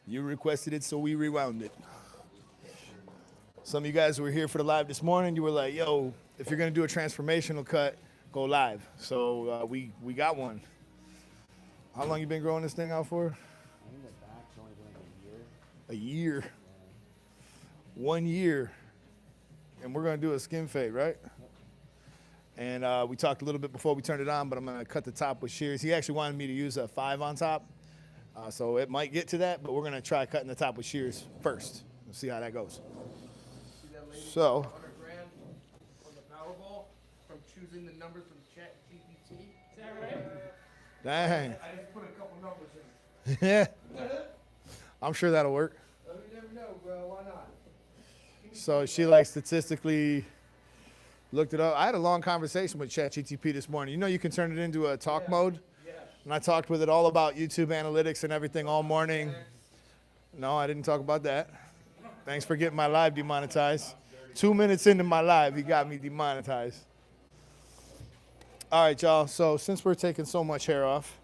You requested it, so we rewound it. Some of you guys who were here for the live this morning, you were like, yo, if you're going to do a transformational cut, go live. So we got one. How long you been growing this thing out for? I think the back's only been like a year. A year. 1 year. And we're going to do a skin fade, right? Yep. And we talked a little bit before we turned it on, but I'm going to cut the top with shears. He actually wanted me to use a 5 on top. So it might get to that, but we're going to try cutting the top with shears first. We'll see how that goes. See that lady So, $100 on the Powerball from choosing the numbers from Chat GPT? Is that right? Dang. I just put a couple numbers in. Yeah. I'm sure that'll work. You never know, bro. Why not? So she like statistically looked it up. I had a long conversation with ChatGTP this morning. You know you can turn it into a talk mode? Yeah. And I talked with it all about YouTube analytics and everything all morning. No, I didn't talk about that. Thanks for getting my live demonetized. 2 minutes into my live, he got me demonetized. All right, y'all. So since we're taking so much hair off,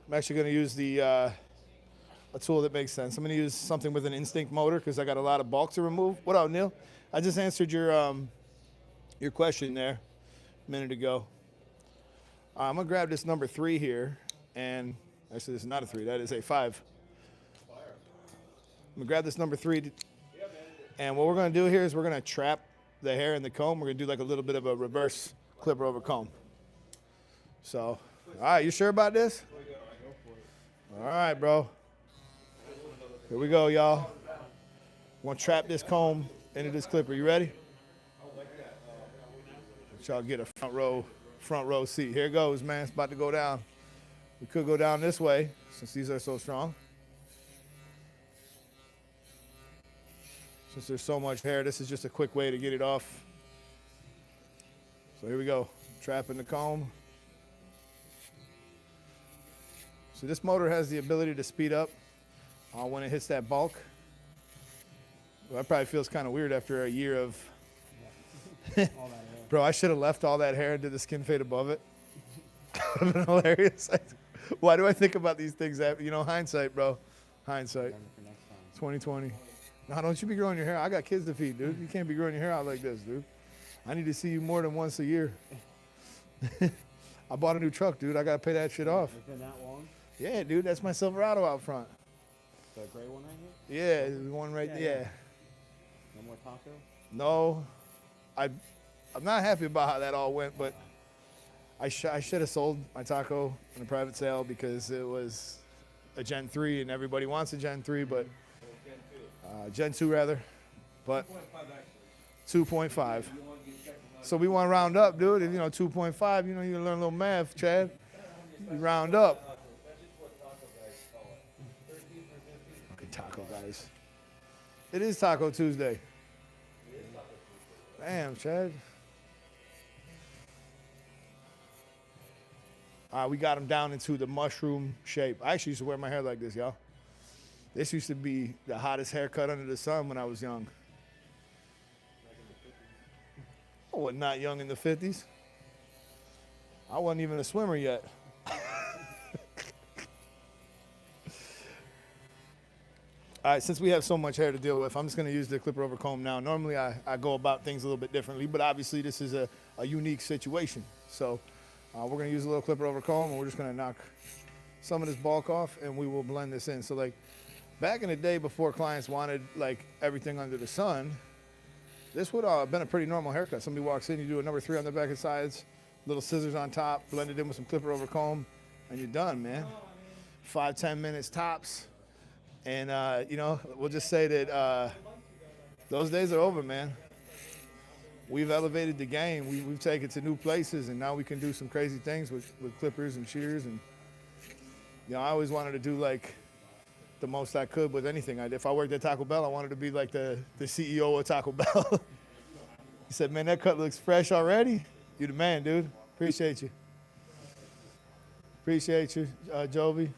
I'm actually going to use a tool that makes sense. I'm going to use something with an instinct motor because I got a lot of bulk to remove. What up, Neil? I just answered your question there a minute ago. I'm going to grab this number 3 here, and actually this is not a 3, that is a 5. I'm going to grab this number 3, and what we're going to do here is we're going to trap the hair in the comb. We're going to do like a little bit of a reverse clipper over comb. So, all right, you sure about this? All right, bro. Here we go, y'all. We're going to trap this comb into this clipper. You ready? Let y'all get a front row seat. Here it goes, man. It's about to go down. We could go down this way since these are so strong. Since there's so much hair, this is just a quick way to get it off. So here we go. Trapping the comb. So this motor has the ability to speed up when it hits that bulk. Well, that probably feels kind of weird after a year of... Bro, I should have left all that hair and did the skin fade above it. That would have been hilarious. Why do I think about these things? You know, hindsight, bro. Hindsight. 2020. No, don't you be growing your hair. I got kids to feed, dude. You can't be growing your hair out like this, dude. I need to see you more than once a year. I bought a new truck, dude. I got to pay that shit off. It's been that long? Yeah, dude. That's my Silverado out front. The gray one right here? Yeah, the one right there. Yeah. No more Cocco? No. I'm not happy about how that all went, but I should have sold my Taco in a private sale because it was a Gen 3 and everybody wants a Gen 3, but Gen 2 rather, but 2.5. So we want to round up, dude. And, 2.5, you learn a little math, Chad. You round up. Look at Taco, guys. It is Taco Tuesday. Damn, Chad. We got him down into the mushroom shape. I actually used to wear my hair like this, y'all. This used to be the hottest haircut under the sun when I was young. I was not young in the 50s. I wasn't even a swimmer yet. All right, since we have so much hair to deal with, I'm just going to use the clipper over comb now. Normally, I go about things a little bit differently, but obviously this is a unique situation. So we're going to use a little clipper over comb, and we're just going to knock some of this bulk off, and we will blend this in. So, like, back in the day before clients wanted, like, everything under the sun, this would have been a pretty normal haircut. Somebody walks in, you do a number 3 on the back and sides, little scissors on top, blend it in with some clipper over comb, and you're done, man. 5-10 minutes tops. And, we'll just say that those days are over, man. We've elevated the game. We've taken it to new places, and now we can do some crazy things with clippers and shears. And, I always wanted to do, like, the most I could with anything. If I worked at Taco Bell, I wanted to be, like, the CEO of Taco Bell. He said, man, that cut looks fresh already. You the man, dude. Appreciate you. Appreciate you, Jovi.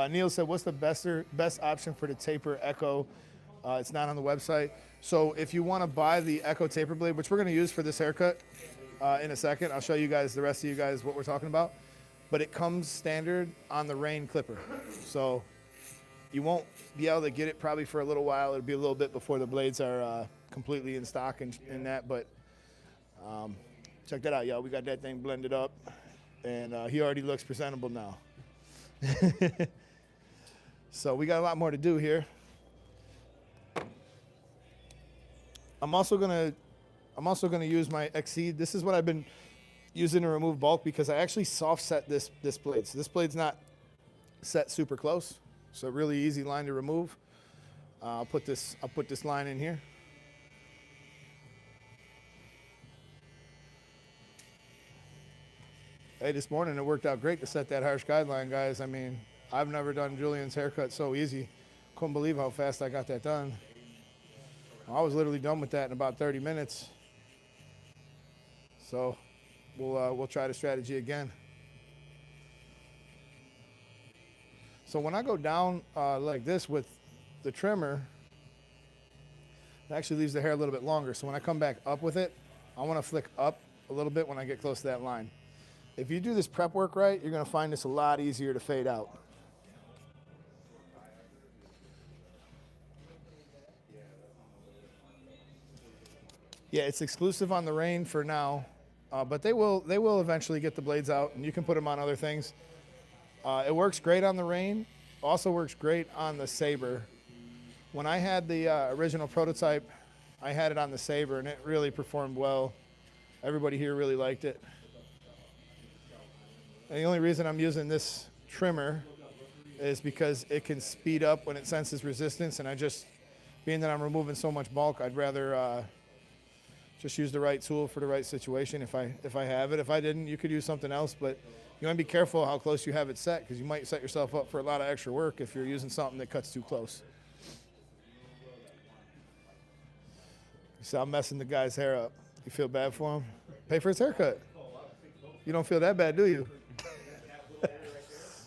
Neil said, what's the best option for the taper Echo? It's not on the website. So if you want to buy the Echo taper blade, which we're going to use for this haircut in a second, I'll show you guys, the rest of you guys, what we're talking about. But it comes standard on the Rain clipper. So You won't be able to get it probably for a little while. It'll be a little bit before the blades are completely in stock and that. But check that out, y'all. We got that thing blended up, and he already looks presentable now. So we got a lot more to do here. I'm also gonna use my Exceed. This is what I've been using to remove bulk because I actually soft set this blade. So this blade's not set super close, so really easy line to remove. I'll put this line in here. Hey, this morning it worked out great to set that harsh guideline, guys. I mean, I've never done Julian's haircut so easy. Couldn't believe how fast I got that done. I was literally done with that in about 30 minutes. So we'll try the strategy again. So when I go down like this with the trimmer, it actually leaves the hair a little bit longer. So when I come back up with it, I want to flick up a little bit when I get close to that line. If you do this prep work right, you're going to find this a lot easier to fade out. Yeah, it's exclusive on the Rain for now, but they will eventually get the blades out, and you can put them on other things. It works great on the Rain, also works great on the Saber. When I had the original prototype, I had it on the Saber, and it really performed well. Everybody here really liked it. And the only reason I'm using this trimmer is because it can speed up when it senses resistance, and being that I'm removing so much bulk, I'd rather just use the right tool for the right situation if I have it. If I didn't, you could use something else, but you want to be careful how close you have it set because you might set yourself up for a lot of extra work if you're using something that cuts too close. So I'm messing the guy's hair up. You feel bad for him? Pay for his haircut. You don't feel that bad, do you?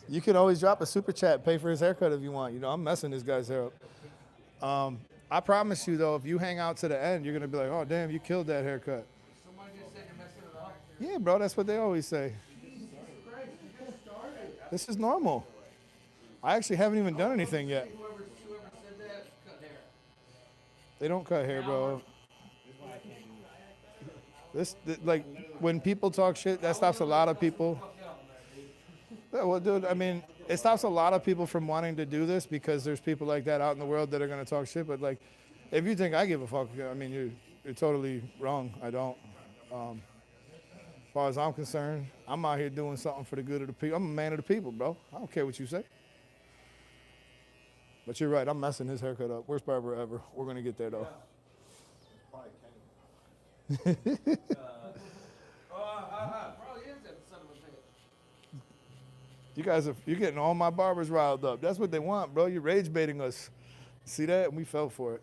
You can always drop a super chat, pay for his haircut if you want. You know, I'm messing this guy's hair up. I promise you, though, if you hang out to the end, you're going to be like, oh, damn, you killed that haircut. Somebody just said you're messing it up. Yeah, bro, that's what they always say. This is normal. I actually haven't even done anything yet. Whoever said that, cut hair. They don't cut hair, bro. Like, when people talk shit, that stops a lot of people. Yeah, well, dude, I mean, it stops a lot of people from wanting to do this because there's people like that out in the world that are going to talk shit. But, like, if you think I give a fuck, I mean, you're totally wrong. I don't. As far as I'm concerned, I'm out here doing something for the good of the people. I'm a man of the people, bro. I don't care what you say. But you're right. I'm messing his haircut up. Worst barber ever. We're going to get there, though. Probably is that son of a bitch. You guys you're getting all my barbers riled up. That's what they want, bro. You're rage baiting us. See that? And we fell for it.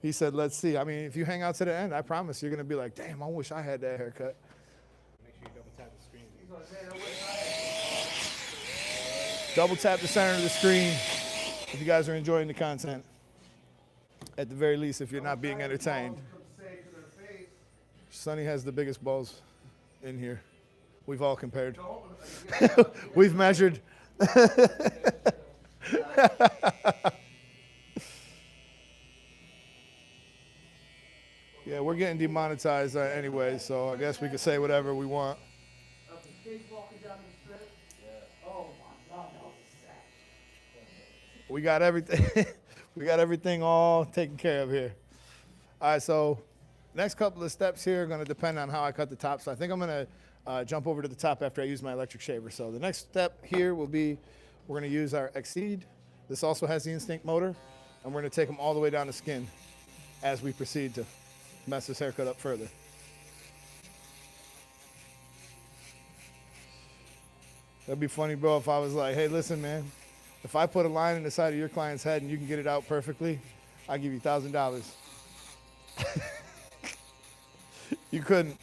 He said, let's see. I mean, if you hang out to the end, I promise you're going to be like, damn, I wish I had that haircut. Make sure you double tap the screen. Double tap the center of the screen if you guys are enjoying the content. At the very least, if you're not being entertained. Sonny has the biggest balls in here. We've all compared. We've measured. Yeah, we're getting demonetized anyway, so I guess we can say whatever we want. We got everything. We got everything all taken care of here. All right, so next couple of steps here are going to depend on how I cut the top. So I think I'm going to jump over to the top after I use my electric shaver. So the next step here will be we're going to use our Exceed. This also has the Instinct motor, and we're going to take them all the way down the skin as we proceed to mess this haircut up further. That'd be funny, bro, if I was like, hey, listen, man, if I put a line in the side of your client's head and you can get it out perfectly, I'll give you $1,000. You couldn't.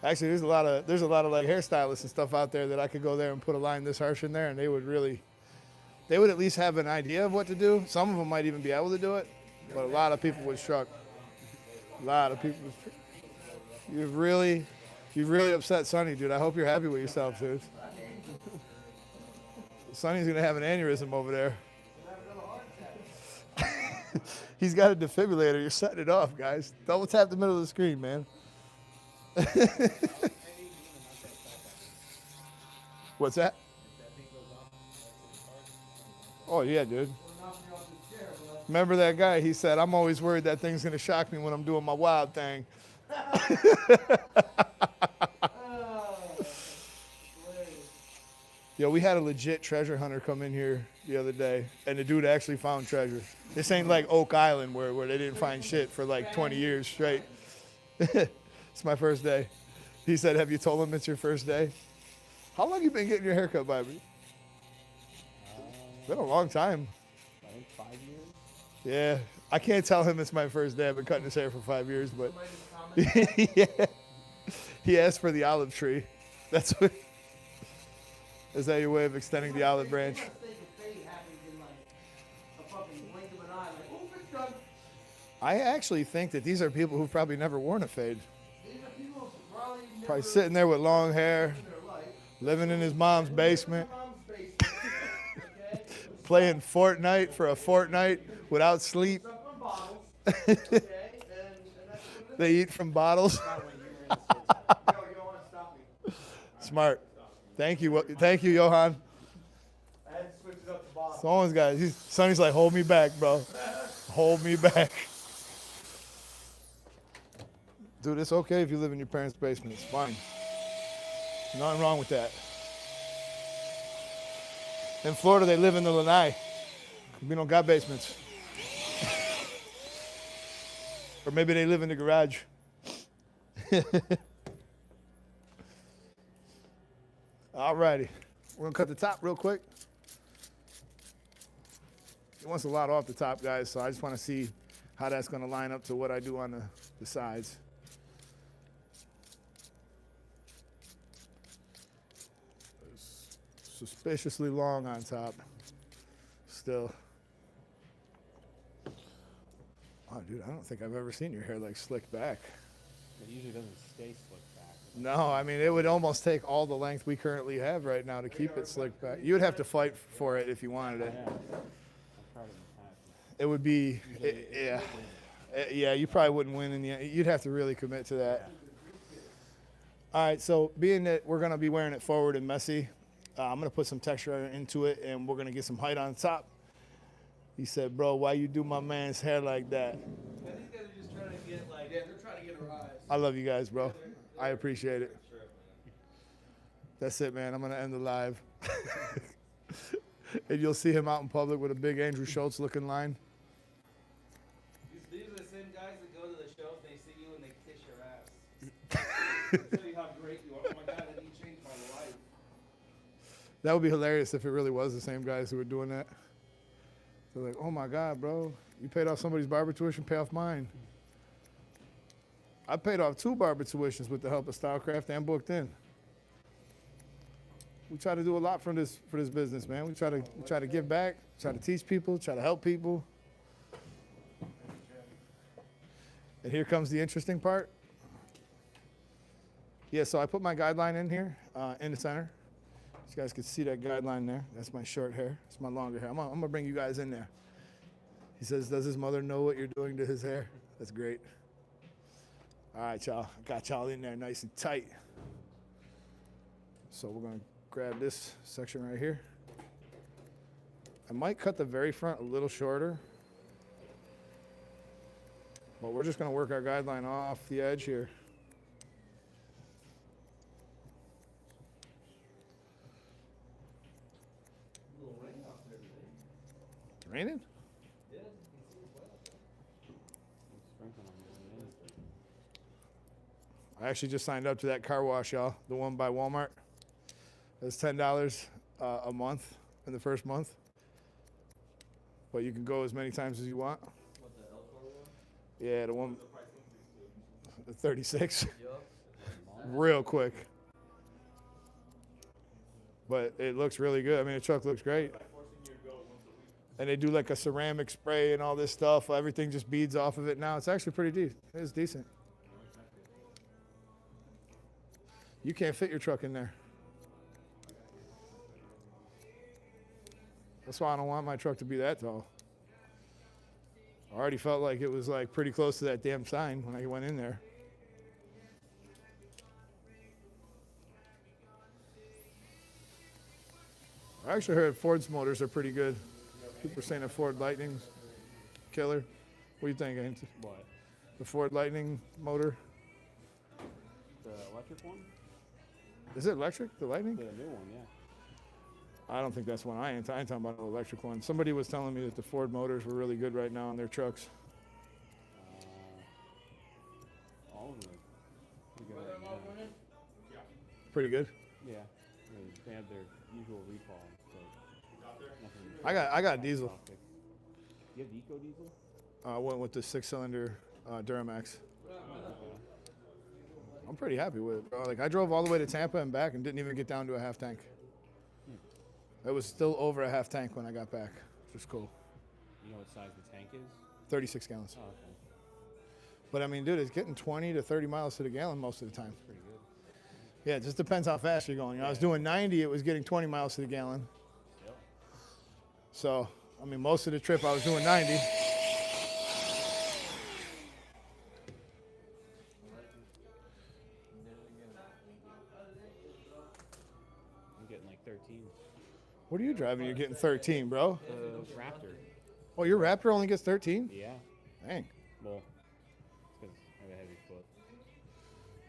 Actually, there's a lot of like hairstylists and stuff out there that I could go there and put a line this harsh in there, and they would at least have an idea of what to do. Some of them might even be able to do it, but a lot of people would struggle. A lot of people would struggle. You've really upset Sonny, dude. I hope you're happy with yourself, dude. Sonny's gonna have an aneurysm over there. He's got a defibrillator. You're setting it off, guys. Double tap the middle of the screen, man. What's that? Oh, yeah, dude. Remember that guy? He said, I'm always worried that thing's going to shock me when I'm doing my wild thing. Yo, we had a legit treasure hunter come in here the other day, and the dude actually found treasure. This ain't like Oak Island where they didn't find shit for like 20 years straight. It's my first day. He said, have you told him it's your first day? How long you been getting your haircut, Bobby? It's been a long time. I think 5 years. Yeah, I can't tell him it's my first day. I've been cutting his hair for 5 years, but yeah. He asked for the olive tree. That's what. Is that your way of extending the olive branch? I actually think that these are people who've probably never worn a fade. Probably sitting there with long hair, living in his mom's basement, playing Fortnite for a fortnight without sleep. They eat from bottles. Smart. Thank you, Johan. I had to switch it up to Bob. Someone's got it. Sonny's like, hold me back, bro. Hold me back. Dude, it's okay if you live in your parents' basement. It's fine. Nothing wrong with that. In Florida, they live in the lanai. We don't got basements. Or maybe they live in the garage. All righty. We're going to cut the top real quick. He wants a lot off the top, guys, so I just want to see how that's going to line up to what I do on the sides. It's suspiciously long on top. Still. Oh, dude, I don't think I've ever seen your hair like slicked back. It usually doesn't stay slicked back. No, I mean, it would almost take all the length we currently have right now to keep it slicked back. You would have to fight for it if you wanted it. Yeah. I've tried it in the past. It would be, yeah. Yeah, you probably wouldn't win in the end. You'd have to really commit to that. All right, so being that we're going to be wearing it forward and messy, I'm going to put some texture into it, and we're going to get some height on top. He said, bro, why you do my man's hair like that? These guys are just trying to get like, yeah, they're trying to get a rise. I love you guys, bro. I appreciate it. That's it, man. I'm going to end the live. And you'll see him out in public with a big Andrew Schultz looking line. These are the same guys that go to the shows, they see you and they kiss your ass. They tell you how great you are. Oh my God, that you changed my life. That would be hilarious if it really was the same guys who were doing that. They're like, oh my God, bro, you paid off somebody's barber tuition, pay off mine. I paid off 2 barber tuitions with the help of Stylecraft and Booked In. We try to do a lot for this business, man. We try to give back, try to teach people, try to help people. And here comes the interesting part. Yeah, so I put my guideline in here, in the center. You guys can see that guideline there. That's my short hair. It's my longer hair. I'm gonna bring you guys in there. He says, does his mother know what you're doing to his hair? That's great. All right, y'all. Got y'all in there nice and tight. So we're gonna grab this section right here. I might cut the very front a little shorter, but we're just gonna work our guideline off the edge here. Raining? I actually just signed up to that car wash, y'all. The one by Walmart. It's $10 a month in the first month. But you can go as many times as you want. What, the Elcor one? Yeah, the one. The 36. Real quick. But it looks really good. I mean, the truck looks great. And they do like a ceramic spray and all this stuff. Everything just beads off of it now. It's actually pretty decent. It's decent. You can't fit your truck in there. That's why I don't want my truck to be that tall. I already felt like it was like pretty close to that damn sign when I went in there. I actually heard Ford's motors are pretty good. People are saying the Ford Lightning's killer. What do you think, Ains? What? The Ford Lightning motor? The electric one? Is it electric, the Lightning? The new one, yeah. I don't think that's one. I ain't talking about an electric one. Somebody was telling me that the Ford motors were really good right now on their trucks. All of them are pretty good right now. Pretty good. Yeah. They have their usual recall. So nothing I got diesel. toxic. You have the Eco Diesel? I went with the 6-cylinder Duramax. I'm pretty happy with it, bro. Like, I drove all the way to Tampa and back and didn't even get down to a half tank. It was still over a half tank when I got back, which was cool. You know what size the tank is? 36 gallons. Oh, okay. But I mean, dude, it's getting 20 to 30 miles to the gallon most of the time. Pretty good. Yeah, it just depends how fast you're going. You know, I was doing 90, it was getting 20 miles to the gallon. Yep. So, I mean, most of the trip I was doing 90. I'm getting like 13. What are you driving? You're getting 13, bro. The Raptor. Oh, your Raptor only gets 13? Yeah. Dang. Well, it's because I have a heavy foot.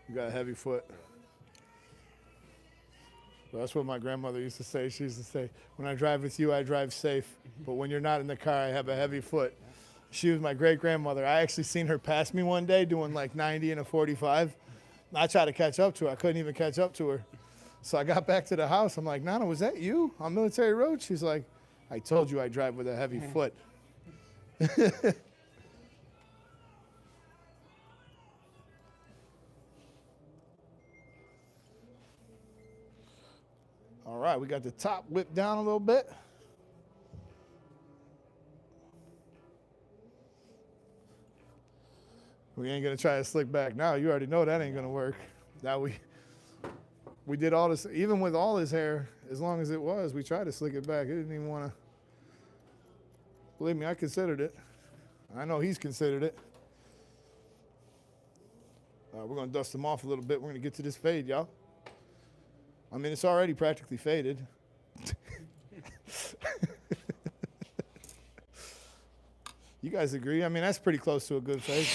You got a heavy foot. Well, that's what my grandmother used to say. She used to say, when I drive with you, I drive safe. But when you're not in the car, I have a heavy foot. She was my great-grandmother. I actually seen her pass me one day doing like 90 and a 45. I tried to catch up to her. I couldn't even catch up to her. So I got back to the house. I'm like, Nana, was that you on Military Road? She's like, I told you I drive with a heavy foot. All right, we got the top whipped down a little bit. We ain't gonna try to slick back now. You already know that ain't gonna work. Now we did all this, even with all his hair, as long as it was, we tried to slick it back. He didn't even wanna, believe me, I considered it. I know he's considered it. We're gonna dust him off a little bit. We're gonna get to this fade, y'all. I mean, it's already practically faded. You guys agree? I mean, that's pretty close to a good fade.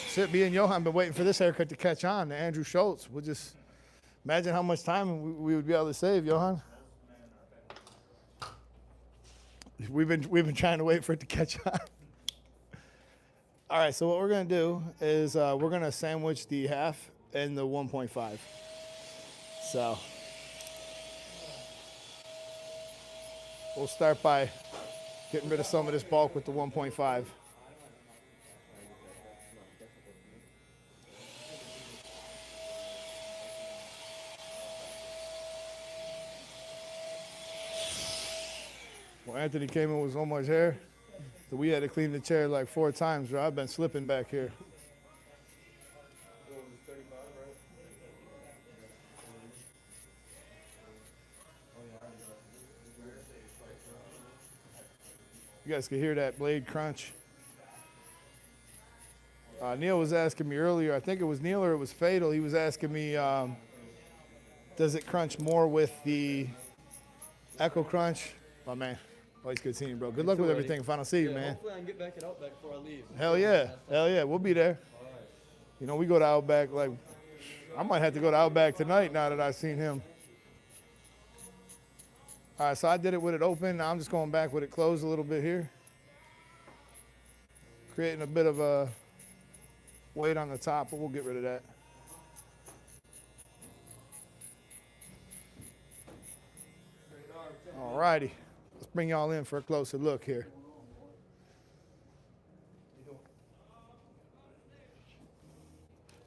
Shit, me and Johan been waiting for this haircut to catch on to Andrew Schultz. We'll just imagine how much time we would be able to save, Johan. We've been trying to wait for it to catch on. All right, so what we're gonna do is we're gonna sandwich the half and the 1.5. So we'll start by getting rid of some of this bulk with the 1.5. Well, Anthony came in with so much hair that we had to clean the chair like 4 times, bro. I've been slipping back here. You guys can hear that blade crunch. Neil was asking me earlier, I think it was Neil or it was Fatal, he was asking me, does it crunch more with the Echo Crunch? My man, always good seeing you, bro. Good luck with everything if I don't see you, man. Hopefully I can get back at Outback before I leave. Hell yeah, we'll be there. All right. You know, we go to Outback, like, I might have to go to Outback tonight now that I've seen him. All right, so I did it with it open. Now I'm just going back with it closed a little bit here. Creating a bit of a weight on the top, but we'll get rid of that. All righty, let's bring y'all in for a closer look here.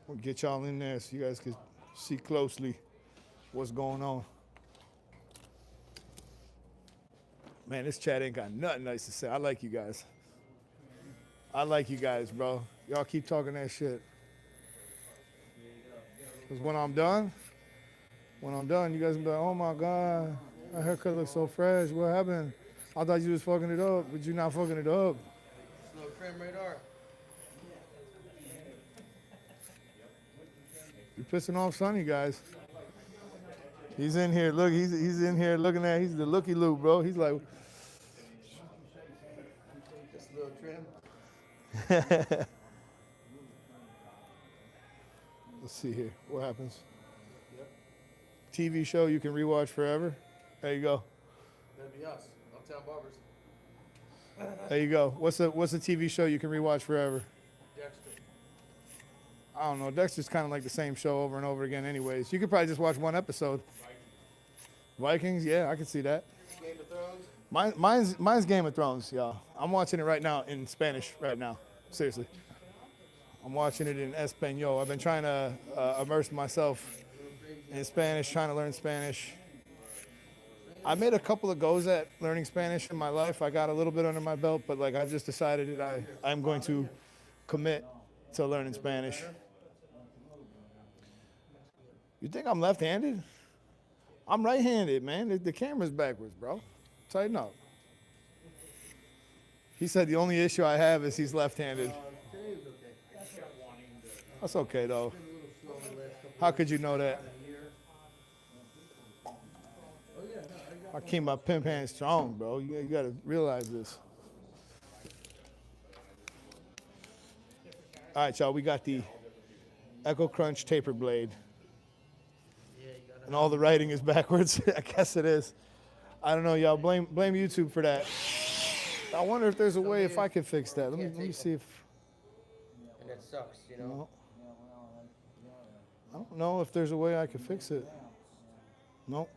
We'll get y'all in there so you guys can see closely what's going on. Man, this chat ain't got nothing nice to say. I like you guys. I like you guys, bro. Y'all keep talking that shit. Because when I'm done, you guys will be like, oh my God. That haircut looks so fresh. What happened? I thought you was fucking it up, but you're not fucking it up. Slow trim radar. You're pissing off Sonny, guys. He's in here. Look, he's in here looking at. He's the looky loop, bro. He's like, Just a little trim. let's see here. What happens? TV show you can rewatch forever. There you go. That'd be us. Uptown Barbers. There you go. What's a TV show you can rewatch forever? Dexter. I don't know. Dexter's kind of like the same show over and over again anyways. You could probably just watch one episode. Vikings? Yeah, I can see that. Game of Thrones. Mine's Game of Thrones, y'all. I'm watching it right now in Spanish right now. Seriously. I'm watching it in Espanol. I've been trying to immerse myself in Spanish, trying to learn Spanish. I made a couple of goes at learning Spanish in my life. I got a little bit under my belt, but like I've just decided that I'm going to commit to learning Spanish. You think I'm left-handed? I'm right-handed, man. The camera's backwards, bro. Tighten up. He said the only issue I have is he's left-handed. That's okay, though. How could you know that? I keep my pimp hand strong, bro. You got to realize this. All right, y'all. We got the Echo Crunch taper blade. And all the writing is backwards. I guess it is. I don't know, y'all. Blame YouTube for that. I wonder if there's a way if I could fix that. Let me see if. And it sucks, you know. I don't know if there's a way I could fix it. Nope.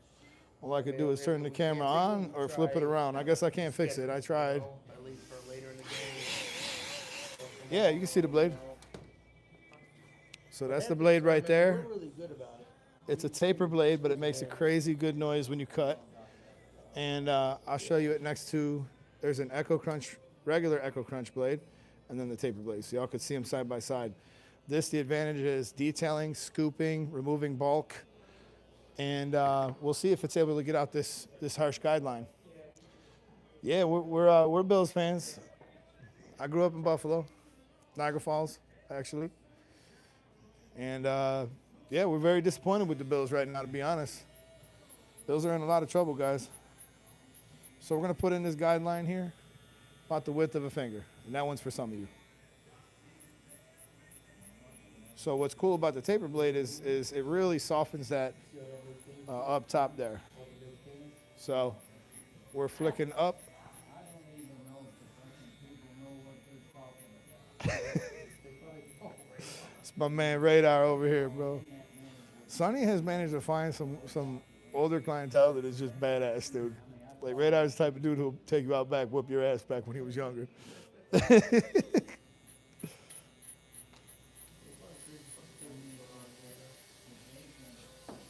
All I could do is turn the camera on or flip it around. I guess I can't fix it. I tried. At least for later in the game. Yeah, you can see the blade. So that's the blade right there. We're really good about it. It's a taper blade, but it makes a crazy good noise when you cut. And I'll show you it next to, there's an Echo Crunch, regular Echo Crunch blade, and then the taper blade. So y'all could see them side by side. The advantage is detailing, scooping, removing bulk. And we'll see if it's able to get out this harsh guideline. Yeah, we're Bills fans. I grew up in Buffalo, Niagara Falls, actually. And yeah, we're very disappointed with the Bills right now, to be honest. Bills are in a lot of trouble, guys. So we're going to put in this guideline here, about the width of a finger. And that one's for some of you. So what's cool about the taper blade is it really softens that up top there. So we're flicking up. It's my man Radar over here, bro. Sonny has managed to find some older clientele that is just badass, dude. Like Radar's the type of dude who'll take you out back, whoop your ass back when he was younger.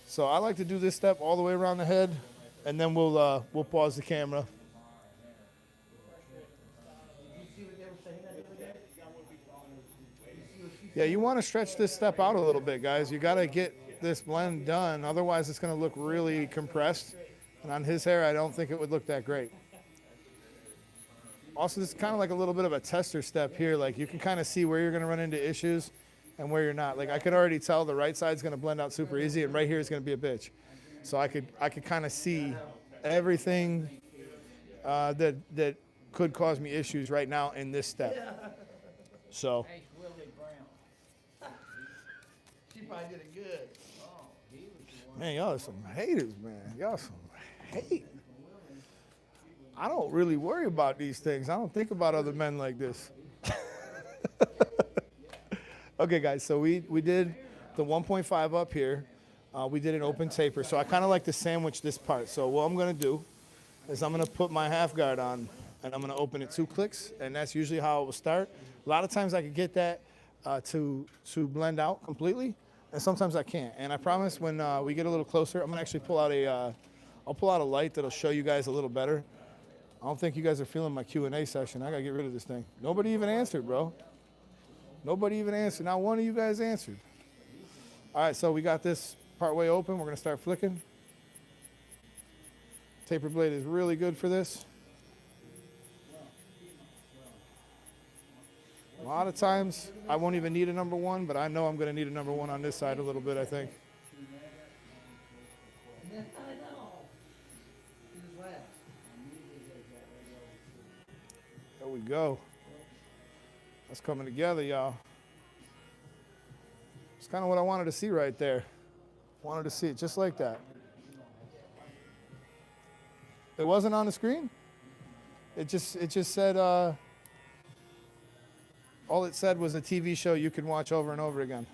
So I like to do this step all the way around the head, and then we'll pause the camera. Yeah, you want to stretch this step out a little bit, guys. You got to get this blend done. Otherwise, it's going to look really compressed. And on his hair, I don't think it would look that great. Also, this is kind of like a little bit of a tester step here. Like you can kind of see where you're going to run into issues and where you're not. Like I could already tell the right side's going to blend out super easy, and right here is going to be a bitch. So I could kind of see everything that could cause me issues right now in this step. So. She probably did it good. Man, y'all are some haters, man. Y'all some hate. I don't really worry about these things. I don't think about other men like this. Okay, guys, so we did the 1.5 up here. We did an open taper. So I kind of like to sandwich this part. So what I'm going to do is I'm going to put my half guard on, and I'm going to open it 2 clicks, and that's usually how it will start. A lot of times I can get that to blend out completely, and sometimes I can't. And I promise when we get a little closer, I'm going to actually pull out a light that'll show you guys a little better. I don't think you guys are feeling my Q&A session. I got to get rid of this thing. Nobody even answered, bro. Nobody even answered. Not one of you guys answered. All right, so we got this part way open. We're going to start flicking. Taper blade is really good for this. A lot of times I won't even need a number one, but I know I'm going to need a number one on this side a little bit, I think. There we go. That's coming together, y'all. It's kind of what I wanted to see right there. Wanted to see it just like that. It wasn't on the screen? It just said, all it said was a TV show you can watch over and over again.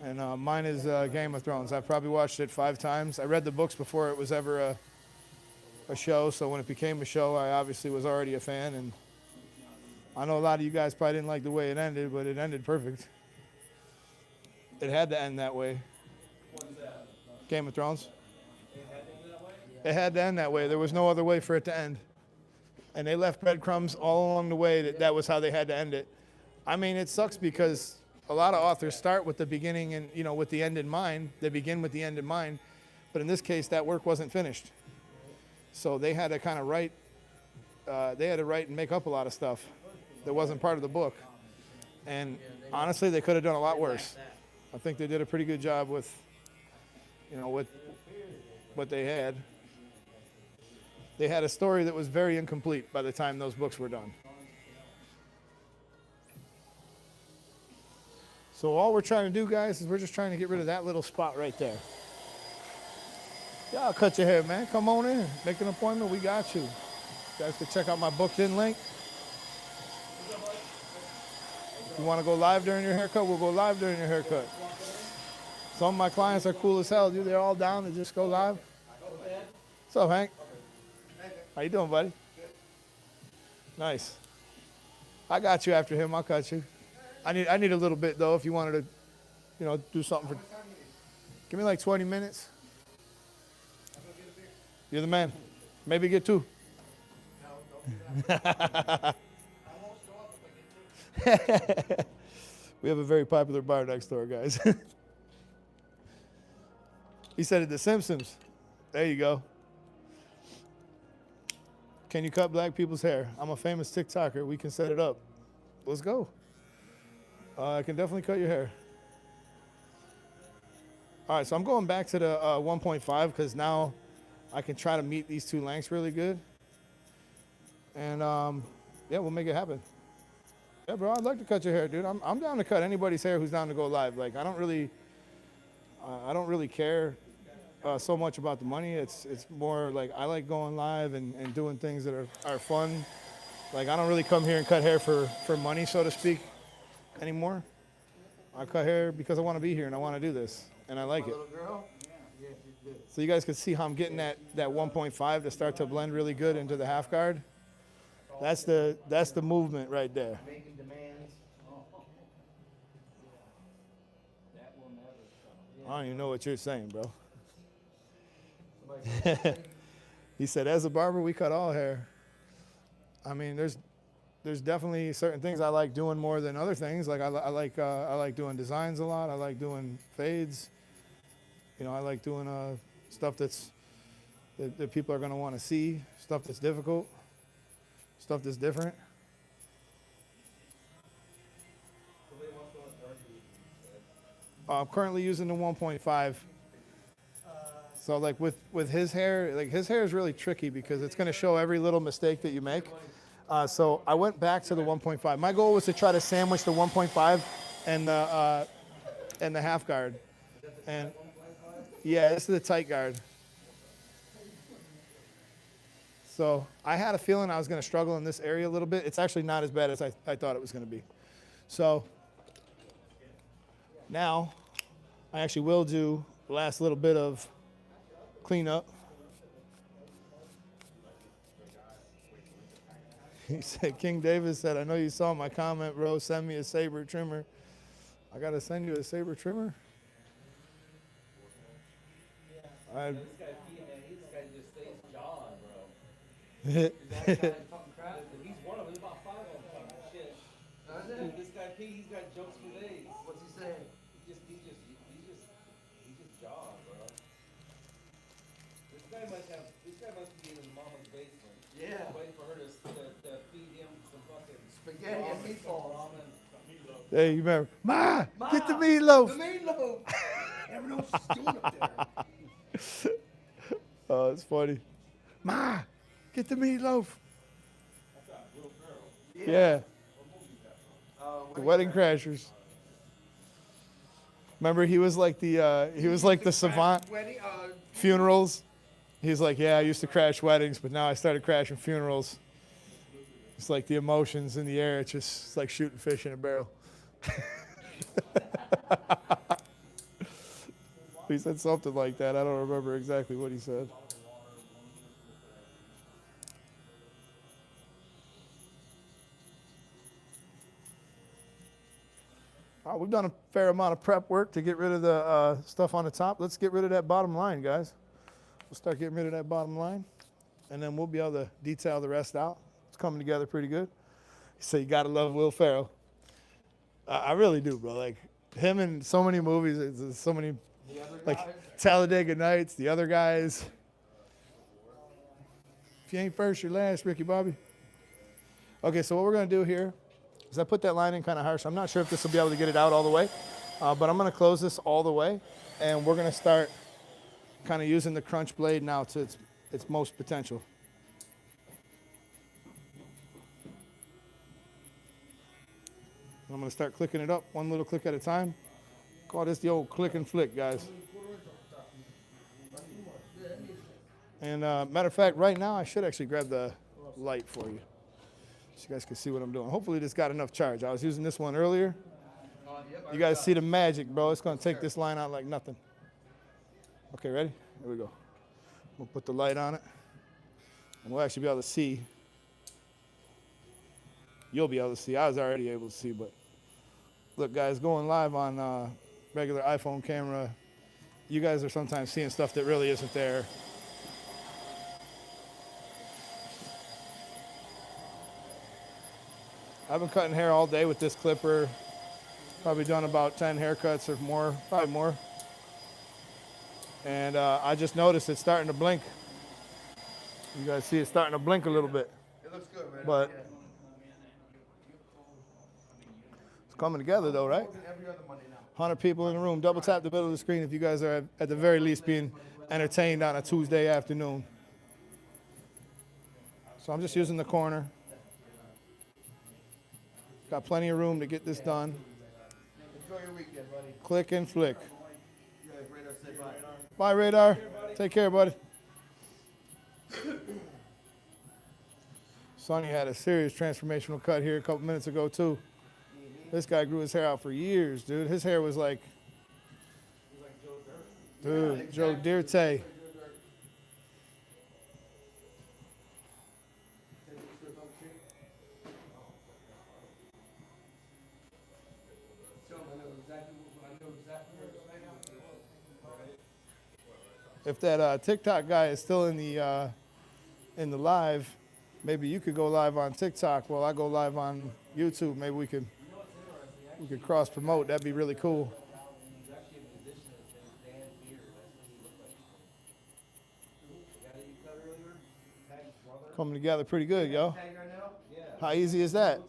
And mine is Game of Thrones. I've probably watched it 5 times. I read the books before it was ever a show, so when it became a show, I obviously was already a fan. And I know a lot of you guys probably didn't like the way it ended, but it ended perfect. It had to end that way. What's that? Game of Thrones. It had to end that way? It had to end that way. There was no other way for it to end. And they left breadcrumbs all along the way that was how they had to end it. I mean, it sucks because a lot of authors start with the beginning and, you know, with the end in mind. They begin with the end in mind. But in this case, that work wasn't finished. So they had to kind of write and make up a lot of stuff that wasn't part of the book. And honestly, they could have done a lot worse. I think they did a pretty good job with, you know, with what they had. They had a story that was very incomplete by the time those books were done. So all we're trying to do, guys, is we're just trying to get rid of that little spot right there. Yeah, I'll cut your hair, man. Come on in. Make an appointment. We got you. You guys can check out my booked-in link. If you want to go live during your haircut, we'll go live during your haircut. Some of my clients are cool as hell, dude. They're all down to just go live. What's up, Hank? How you doing, buddy? Nice. I got you after him. I'll cut you. I need a little bit, though, if you wanted to, you know, do something for... Give me like 20 minutes. You're the man. Maybe get 2. We have a very popular bar next door, guys. He said it, The Simpsons. There you go. Can you cut black people's hair? I'm a famous TikToker. We can set it up. Let's go. I can definitely cut your hair. All right, so I'm going back to the 1.5 because now I can try to meet these 2 lengths really good. And yeah, we'll make it happen. Yeah, bro, I'd like to cut your hair, dude. I'm down to cut anybody's hair who's down to go live. Like, I don't really care so much about the money. It's more like I like going live and doing things that are fun. Like, I don't really come here and cut hair for money, so to speak, anymore. I cut hair because I want to be here and I want to do this, and I like it. So you guys can see how I'm getting that 1.5 to start to blend really good into the half guard. That's the movement right there. Making demands. I don't even know what you're saying, bro. He said, as a barber, we cut all hair. I mean, there's definitely certain things I like doing more than other things. Like I like doing designs a lot. I like doing fades. You know, I like doing stuff that people are going to want to see, stuff that's difficult, stuff that's different. I'm currently using the 1.5. So like with his hair, like his hair is really tricky because it's going to show every little mistake that you make. So I went back to the 1.5. My goal was to try to sandwich the 1.5 and the half guard. And yeah, this is the tight guard. So I had a feeling I was going to struggle in this area a little bit. It's actually not as bad as I thought it was going to be. So now I actually will do the last little bit of cleanup. He said, King David said, I know you saw my comment, bro. Send me a saber trimmer. I got to send you a saber trimmer? This guy P, man, this guy just stays jawing, bro. He's always talking crap. He's one of them. There's about 5 of them talking shit. This guy P, he's got jokes for days. What's he saying? He's just jawing, bro. This guy guy must be in his mama's basement. Yeah. Waiting for her to feed him some fucking Spaghetti and meatballs. ramen. Hey, you remember? Ma, get the Ma, meatloaf. The meatloaf. Never know what she's doing up there. Oh, it's funny. Ma, get the meatloaf. Yeah, the Wedding Crashers. Remember, he was like the savant. Wedding, Funerals. He's like, yeah, I used to crash weddings, but now I started crashing funerals. It's like the emotions in the air. It's like shooting fish in a barrel. He said something like that. I don't remember exactly what he said. We've done a fair amount of prep work to get rid of the stuff on the top. Let's get rid of that bottom line, guys. We'll start getting rid of that bottom line, and then we'll be able to detail the rest out. It's coming together pretty good. So you gotta love Will Ferrell. I really do, bro. Like him in so many movies, so many, like Talladega Nights, the other guys. If you ain't first, you're last, Ricky Bobby. Okay, so what we're gonna do here is I put that line in kind of harsh. I'm not sure if this will be able to get it out all the way, but I'm gonna close this all the way, and we're gonna start kind of using the crunch blade now to its most potential. I'm gonna start clicking it up, one little click at a time. Call this the old click and flick, guys. And matter of fact, right now I should actually grab the light for you, so you guys can see what I'm doing. Hopefully this got enough charge. I was using this one earlier. You guys see the magic, bro. It's gonna take this line out like nothing. Okay, ready? Here we go. We'll put the light on it, and we'll actually be able to see. You'll be able to see. I was already able to see, but look, guys, going live on regular iPhone camera, you guys are sometimes seeing stuff that really isn't there. I've been cutting hair all day with this clipper. Probably done about 10 haircuts or more, probably more. And I just noticed it's starting to blink. You guys see it starting to blink a little bit. It looks good, man. But it's coming together though, right? Every other Monday now. 100 people in the room. Double tap the middle of the screen if you guys are at the very least being entertained on a Tuesday afternoon. So I'm just using the corner. Got plenty of room to get this done. Enjoy your weekend, buddy. Click and flick. Yeah, Radar, say bye. Bye, Radar. Take care, buddy. Sonny had a serious transformational cut here a couple minutes ago, too. This guy grew his hair out for years, dude. His hair was like, dude, Joe Dirte. If that TikTok guy is still in the live, maybe you could go live on TikTok while I go live on YouTube. Maybe we could cross promote. That'd be really cool. Coming together pretty good, yo. How easy is that?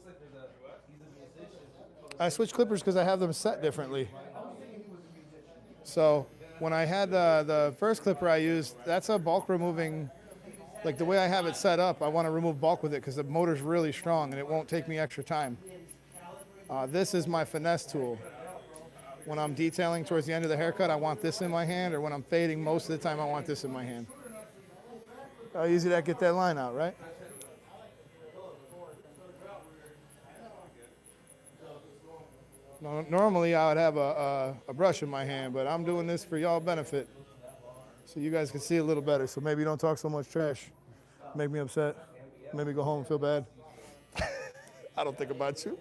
I switch clippers because I have them set differently. So when I had the first clipper I used, that's a bulk removing, like the way I have it set up, I want to remove bulk with it because the motor's really strong and it won't take me extra time. This is my finesse tool. When I'm detailing towards the end of the haircut, I want this in my hand, or when I'm fading, most of the time I want this in my hand. How easy that get that line out, right? Normally I would have a brush in my hand, but I'm doing this for y'all benefit, so you guys can see a little better. So maybe don't talk so much trash. Make me upset. Make me go home and feel bad. I don't think about you.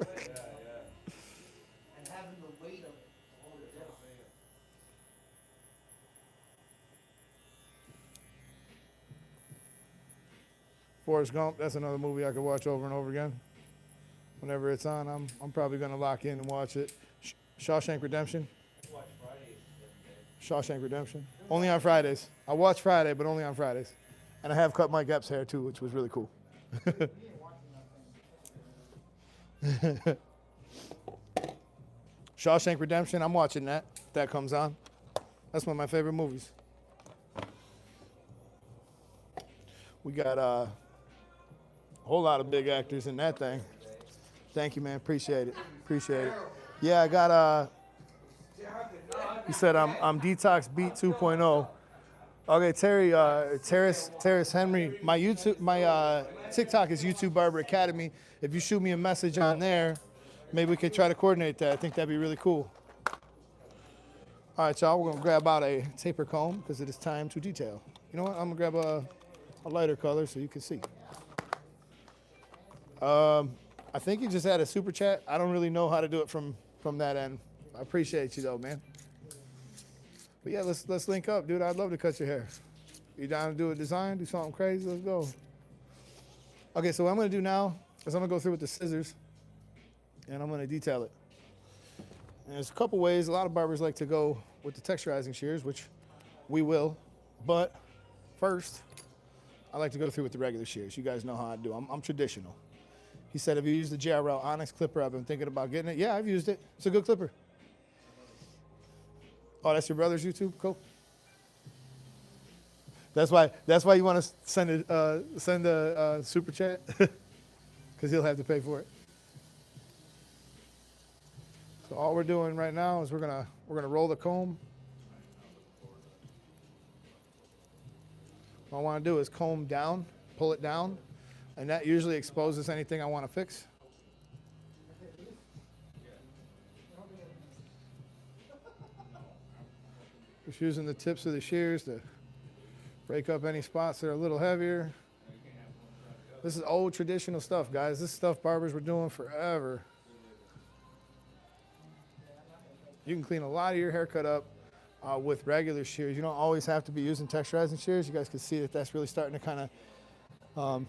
Forrest Gump, that's another movie I could watch over and over again. Whenever it's on, I'm probably going to lock in and watch it. Shawshank Redemption. Shawshank Redemption. Only on Fridays. I watch Friday, but only on Fridays. And I have cut Mike Epps' hair too, which was really cool. Shawshank Redemption, I'm watching that. If that comes on. That's one of my favorite movies. We got a whole lot of big actors in that thing. Thank you, man. Appreciate it. Appreciate it. Yeah, I got he said I'm Detox Beat 2.0. Okay, Terrace Henry. My TikTok is YouTube Barber Academy. If you shoot me a message on there, maybe we could try to coordinate that. I think that'd be really cool. All right, y'all, we're gonna grab out a taper comb because it is time to detail. You know what? I'm gonna grab a lighter color so you can see. I think you just had a super chat. I don't really know how to do it from that end. I appreciate you though, man. But yeah, let's link up, dude. I'd love to cut your hair. You down to do a design, do something crazy? Let's go. Okay, so what I'm gonna do now is I'm gonna go through with the scissors and I'm gonna detail it. And there's a couple ways. A lot of barbers like to go with the texturizing shears, which we will. But first, I like to go through with the regular shears. You guys know how I do. I'm traditional. He said, have you used the JRL Onyx clipper? I've been thinking about getting it. Yeah, I've used it. It's a good clipper. Oh, that's your brother's YouTube? Cool. That's why you want to send a super chat? Because he'll have to pay for it. So all we're doing right now is we're gonna roll the comb. What I want to do is comb down, pull it down, and that usually exposes anything I want to fix. Just using the tips of the shears to break up any spots that are a little heavier. This is old traditional stuff, guys. This stuff barbers were doing forever. You can clean a lot of your haircut up with regular shears. You don't always have to be using texturizing shears. You guys can see that that's really starting to kind of...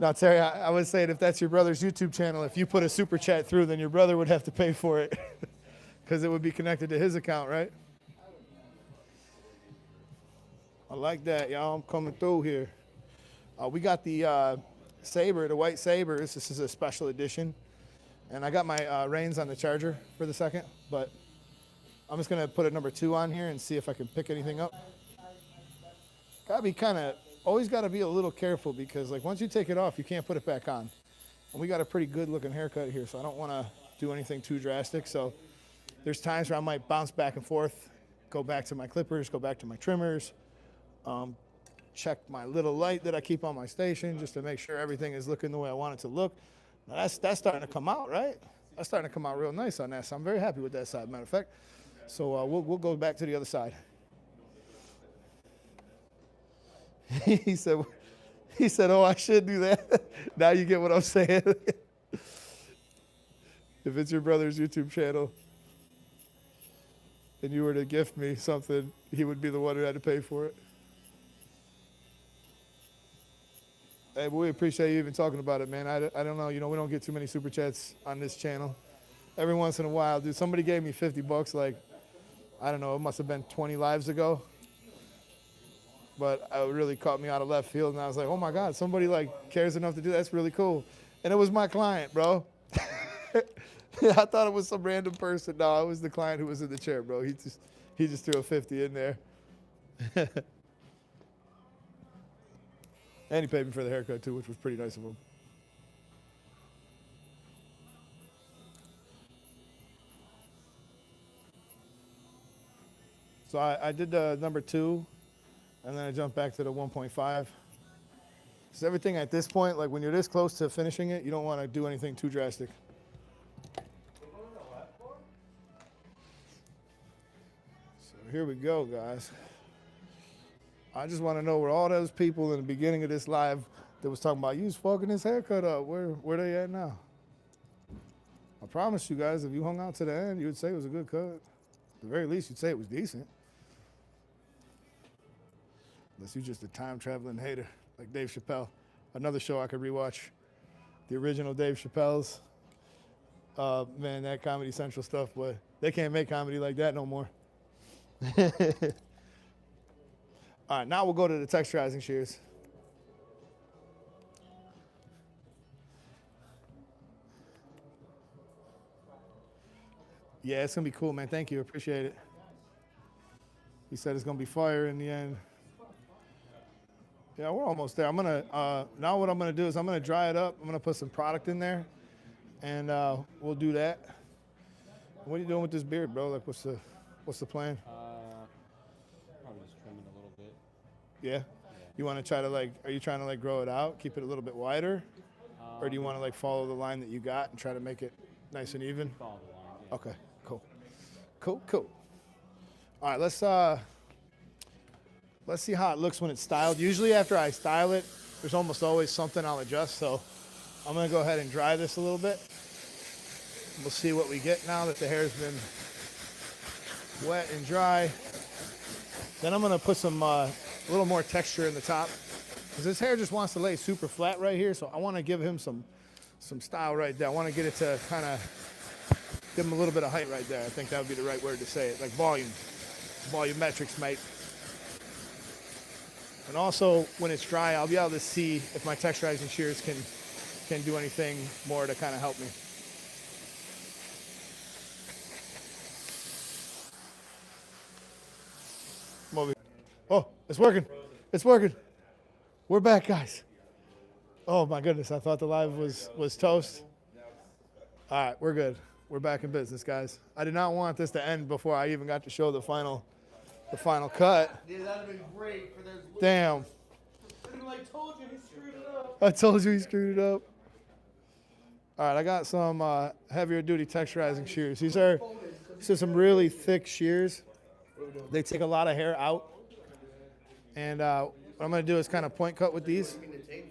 Now, Terry, I would say that if that's your brother's YouTube channel, if you put a super chat through, then your brother would have to pay for it because it would be connected to his account, right? I like that, y'all. I'm coming through here. We got the Saber, the white Sabers. This is a special edition. And I got my reins on the charger for the second, but I'm just gonna put a number 2 on here and see if I can pick anything up. Always gotta be a little careful because like once you take it off, you can't put it back on. And we got a pretty good looking haircut here, so I don't wanna do anything too drastic. So there's times where I might bounce back and forth, go back to my clippers, go back to my trimmers, check my little light that I keep on my station just to make sure everything is looking the way I want it to look. Now that's starting to come out, right? That's starting to come out real nice on that, so I'm very happy with that side, matter of fact. So we'll go back to the other side. He said, oh, I should do that. Now you get what I'm saying. If it's your brother's YouTube channel and you were to gift me something, he would be the one who had to pay for it. Hey, but we appreciate you even talking about it, man. I don't know, we don't get too many super chats on this channel. Every once in a while, dude, somebody gave me $50, like, I don't know, it must have been 20 lives ago. But it really caught me out of left field, and I was like, oh my God, somebody like cares enough to do that. That's really cool. And it was my client, bro. I thought it was some random person. No, it was the client who was in the chair, bro. He just threw a 50 in there. And he paid me for the haircut too, which was pretty nice of him. So I did the number 2, and then I jumped back to the 1.5. So everything at this point, like when you're this close to finishing it, you don't want to do anything too drastic. So here we go, guys. I just want to know where all those people in the beginning of this live that was talking about, you was fucking this haircut up, where they at now? I promise you guys, if you hung out to the end, you would say it was a good cut. At the very least, you'd say it was decent. Unless you're just a time-traveling hater like Dave Chappelle. Another show I could rewatch. The original Dave Chappelle's. Man, that Comedy Central stuff, but They can't make comedy like that no more. All right, now we'll go to the texturizing shears. Yeah, it's gonna be cool, man. Thank you, appreciate it. He said it's gonna be fire in the end. Yeah, we're almost there. I'm gonna now what I'm gonna do is I'm gonna dry it up. I'm gonna put some product in there, and we'll do that. What are you doing with this beard, bro? Like, what's the plan? Probably just trim it a little bit. Yeah. You want to try to are you trying to grow it out, keep it a little bit wider, or do you want to follow the line that you got and try to make it nice and even? Follow the line. Yeah. Okay, cool. All right, let's see how it looks when it's styled. Usually after I style it, there's almost always something I'll adjust. So I'm gonna go ahead and dry this a little bit. We'll see what we get now that the hair's been wet and dry. Then I'm gonna put some a little more texture in the top, because this hair just wants to lay super flat right here. So I want to give him some style right there. I want to get it to kind of give him a little bit of height right there. I think that would be the right word to say it, like volumetrics, mate. And also, when it's dry, I'll be able to see if my texturizing shears can do anything more to kind of help me. Come over here. Oh, it's working. It's working. We're back, guys. Oh my goodness, I thought the live was toast. All right, we're good. We're back in business, guys. I did not want this to end before I even got to show the final cut. Dude, that'd have been great for those. Damn. I told you he screwed it up. I told you he screwed it up. All right, I got some heavier duty texturizing shears. These are some really thick shears. They take a lot of hair out. And what I'm going to do is kind of point cut with these. You mean the tapes?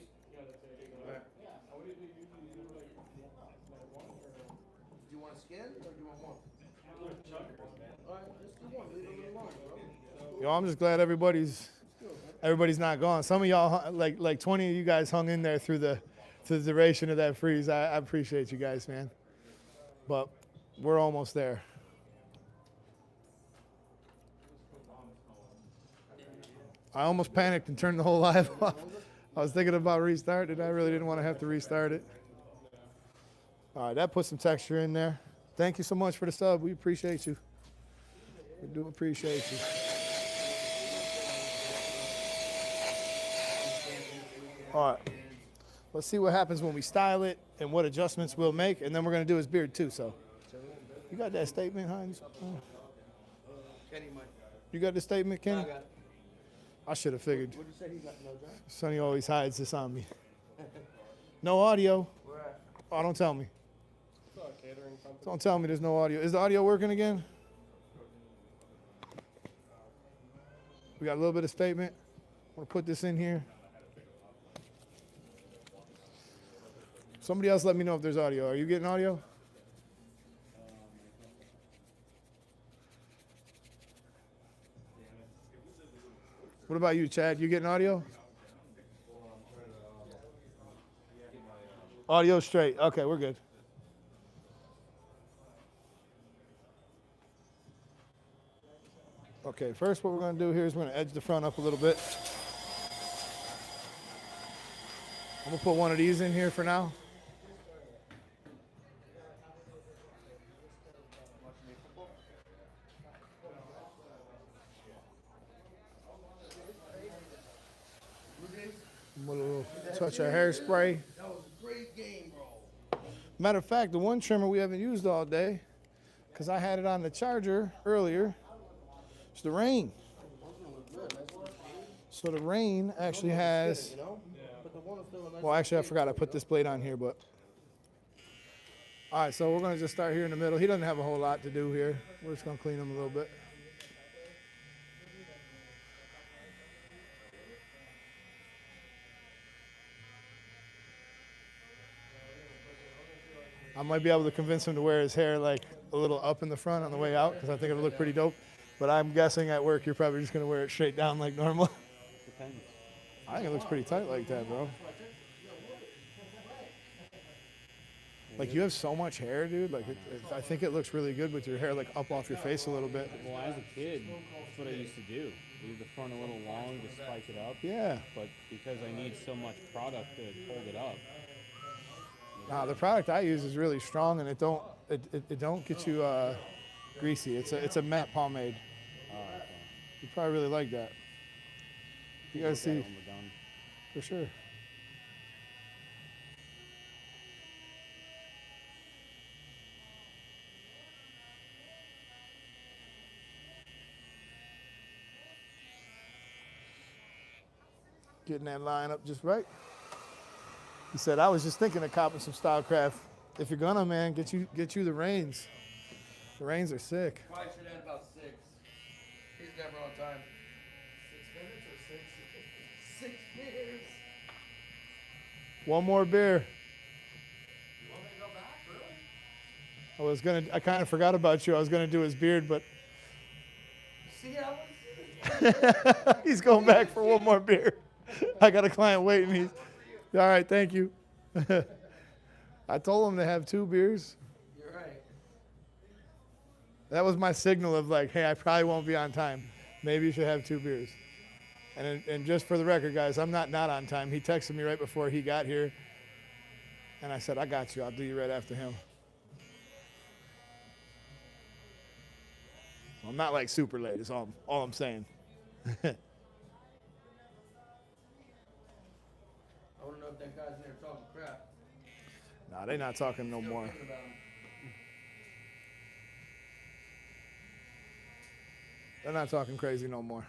Do you want a skin or do you want one? All right, let's do one. Leave it alone, bro. Yo, I'm just glad everybody's not gone. Some of y'all, like 20 of you guys hung in there through the duration of that freeze. I appreciate you guys, man. But we're almost there. I almost panicked and turned the whole live off. I was thinking about restarting it. I really didn't want to have to restart it. All right, that put some texture in there. Thank you so much for the sub. We appreciate you. We do appreciate you. All right. Let's see what happens when we style it and what adjustments we'll make, and then we're going to do his beard too. So, you got that statement, Hines? Kenny might. You got the statement, Kenny? I got it. I should have figured. What'd you say he got no job? Sonny always hides this on me. No audio. Where at? Oh, don't tell me. Don't tell me there's no audio. Is the audio working again? We got a little bit of statement. I'm going to put this in here. Somebody else let me know if there's audio. Are you getting audio? What about you, Chad? You getting audio? Audio straight. Okay, we're good. Okay, first what we're going to do here is we're going to edge the front up a little bit. I'm going to put one of these in here for now. A little touch of hairspray. That was a great game, bro. Matter of fact, the one trimmer we haven't used all day, because I had it on the charger earlier, is the Rain. So the Rain actually has, You know? But the one is still a nice. well, actually I forgot I put this blade on here, but. All right, so we're going to just start here in the middle. He doesn't have a whole lot to do here. We're just going to clean him a little bit. I might be able to convince him to wear his hair like a little up in the front on the way out, because I think it'll look pretty dope. But I'm guessing at work you're probably just going to wear it straight down like normal. Depends. I think it looks pretty tight like that, bro. Like you have so much hair, dude. Like I think it looks really good with your hair like up off your face a little bit. Well, as a kid, that's what I used to do. Leave the front a little long to spike it up. Yeah. But because I need so much product to hold it up. The product I use is really strong, and it don't get you greasy. It's a matte pomade. Oh, okay. You probably really like that. You guys see, When we're done. for sure. Getting that line up just right. He said, I was just thinking of copping some Stylecraft. If you're gonna, man, get you the reins. The reins are sick. Probably should have about 6. He's never on time. 6 minutes or 6? 6 beers. One more beer. You want me to go back, really? I kind of forgot about you. I was gonna do his beard, but See how it's he's going back for one more beer. I got a client waiting. He's all right. Thank you. I told him to have 2 beers. You're right. That was my signal of like, hey, I probably won't be on time. Maybe you should have 2 beers. And just for the record, guys, I'm not on time. He texted me right before he got here, and I said, I got you. I'll do you right after him. I'm not like super late. Is all I'm saying. I want to know if that guy's in there talking crap. Nah, they not talking no Still more. thinking about him. They're not talking crazy no more.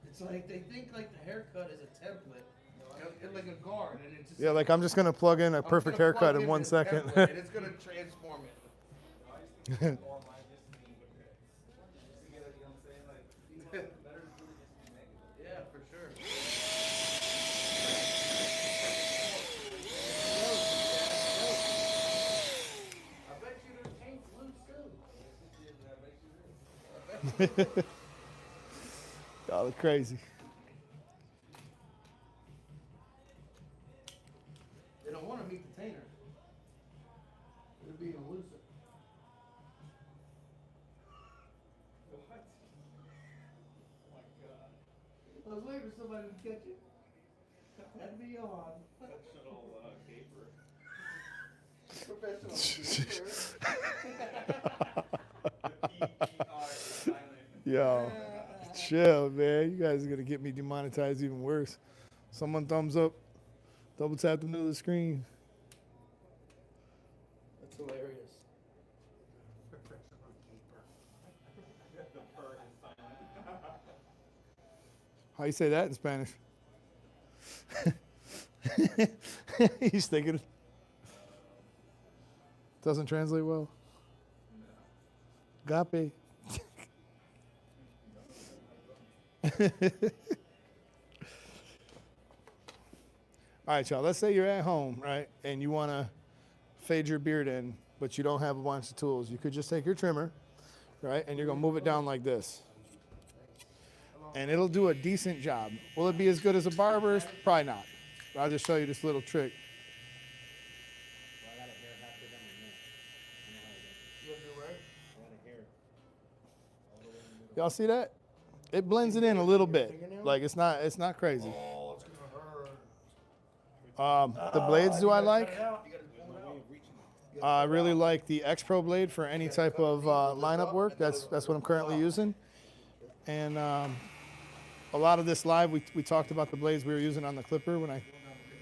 It's like they think like the haircut is a template, like a guard, and it's just Yeah, like I'm just gonna plug in a I'm perfect gonna haircut plug in 1 this second. template, and it's gonna transform it. Yeah, for sure. I bet you there's paint loose too. Y'all are crazy. They don't want to meet the tainer. They're being elusive. What? I was waiting for somebody to catch it. Had me on. Professional caper. Yo, chill, man. You guys are gonna get me demonetized even worse. Someone thumbs up, double tap the middle of the screen. That's hilarious. How you say that in Spanish? He's thinking. Doesn't translate well. Gape. All right, y'all. Let's say you're at home, right, and you want to fade your beard in, but you don't have a bunch of tools. You could just take your trimmer, right, and you're gonna move it down like this, and it'll do a decent job. Will it be as good as a barber's? Probably not. But I'll just show you this little trick. Well, I got a hair halfway down my neck. I know how to do it. You do what? I got a hair all the way in the middle. Y'all see that? It blends it in a little bit. Like it's not crazy. Oh, it's gonna hurt. The blades do I like? You gotta pull it out. I really like the X Pro blade for any type of lineup work. That's what I'm currently using. And a lot of this live, we talked about the blades we were using on the clipper when I